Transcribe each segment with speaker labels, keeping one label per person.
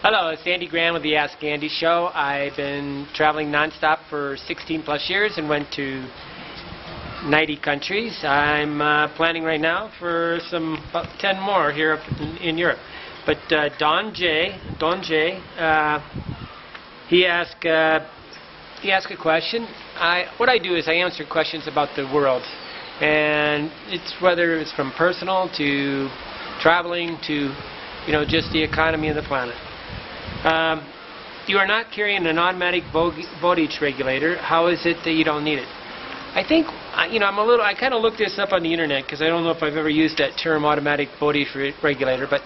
Speaker 1: Hello, it's Andy Graham with the Ask Andy Show. I've been traveling nonstop for 16 plus years and went to 90 countries. I'm planning right now for about 10 more here up in Europe. But Don J, he asked a question. What I do is I answer questions about the world, and it's whether it's from personal to traveling to just the economy of the planet. You are not carrying an automatic voltage regulator. How is it that you don't need it? I think I kind of looked this up on the internet because I don't know if I've ever used that term, automatic voltage regulator. But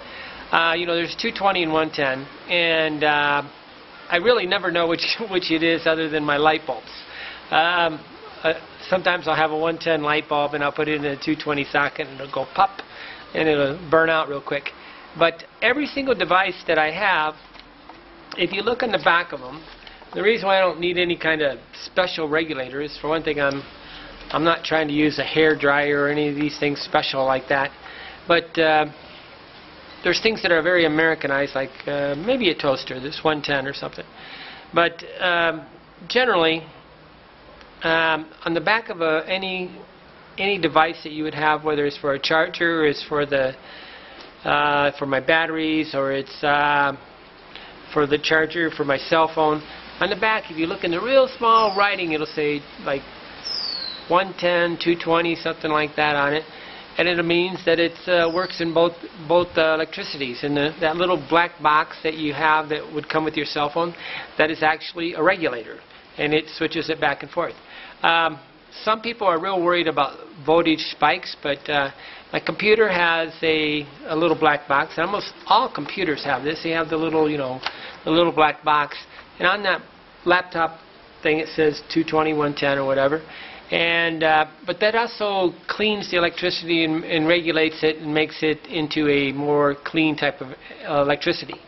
Speaker 1: there's 220 and 110, and I really never know which it is other than my light bulbs. Sometimes I'll have a 110 light bulb and I'll put it in a 220 socket and it'll go pop and it'll burn out real quick. But every single device that I have, if you look on the back of them, the reason why I don't need any kind of special regulator is, for one thing, I'm not trying to use a hair dryer or any of these things special like that. But there's things that are very Americanized, like maybe a toaster, this 110 or something. But generally, on the back of any device that you would have, whether it's for a charger or it's for my batteries, or it's for the charger for my cell phone, on the back, if you look in the real small writing, it'll say like 110, 220, something like that on it, and it means that it works in both electricities. And that little black box that you have that would come with your cell phone, that is actually a regulator, and it switches it back and forth. Some people are real worried about voltage spikes, but my computer has a little black box. And almost all computers have this. They have the little, the little black box, and on that laptop thing it says 220, 110, or whatever. And but that also cleans the electricity and regulates it and makes it into a more clean type of electricity.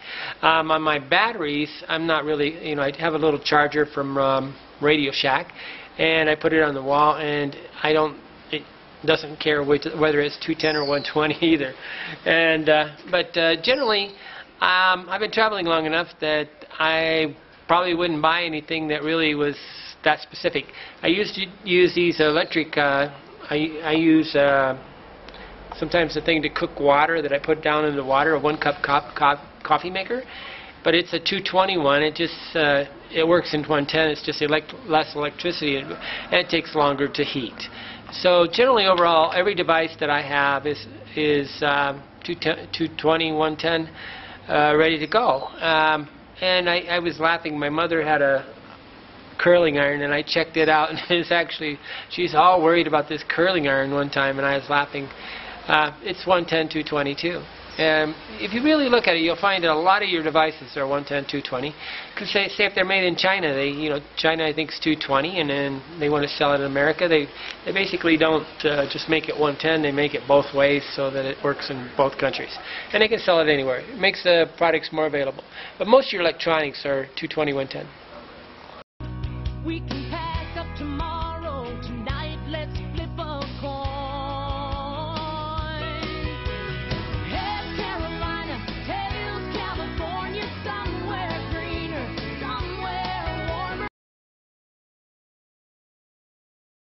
Speaker 1: On my batteries, I'm not really, I have a little charger from Radio Shack, and I put it on the wall, and it doesn't care whether it's 210 or 120 either. And but generally, I've been traveling long enough that I probably wouldn't buy anything that really was that specific. I used to use these electric. I use sometimes the thing to cook water that I put down in the water, a 1-cup coffee maker. But it's a 220 one. It just it works in 110. It's just less electricity, and it takes longer to heat. So generally, overall, every device that I have is 220, 110, ready to go. And I was laughing. My mother had a curling iron, and I checked it out, and it's actually, she's all worried about this curling iron one time, and I was laughing. It's 110, 220 too. If you really look at it, you'll find that a lot of your devices are 110, 220. Because say if they're made in China, China I think is 220, and then they want to sell it in America. They basically don't just make it 110. They make it both ways so that it works in both countries, and they can sell it anywhere. It makes the products more available. But most of your electronics are 220, 110.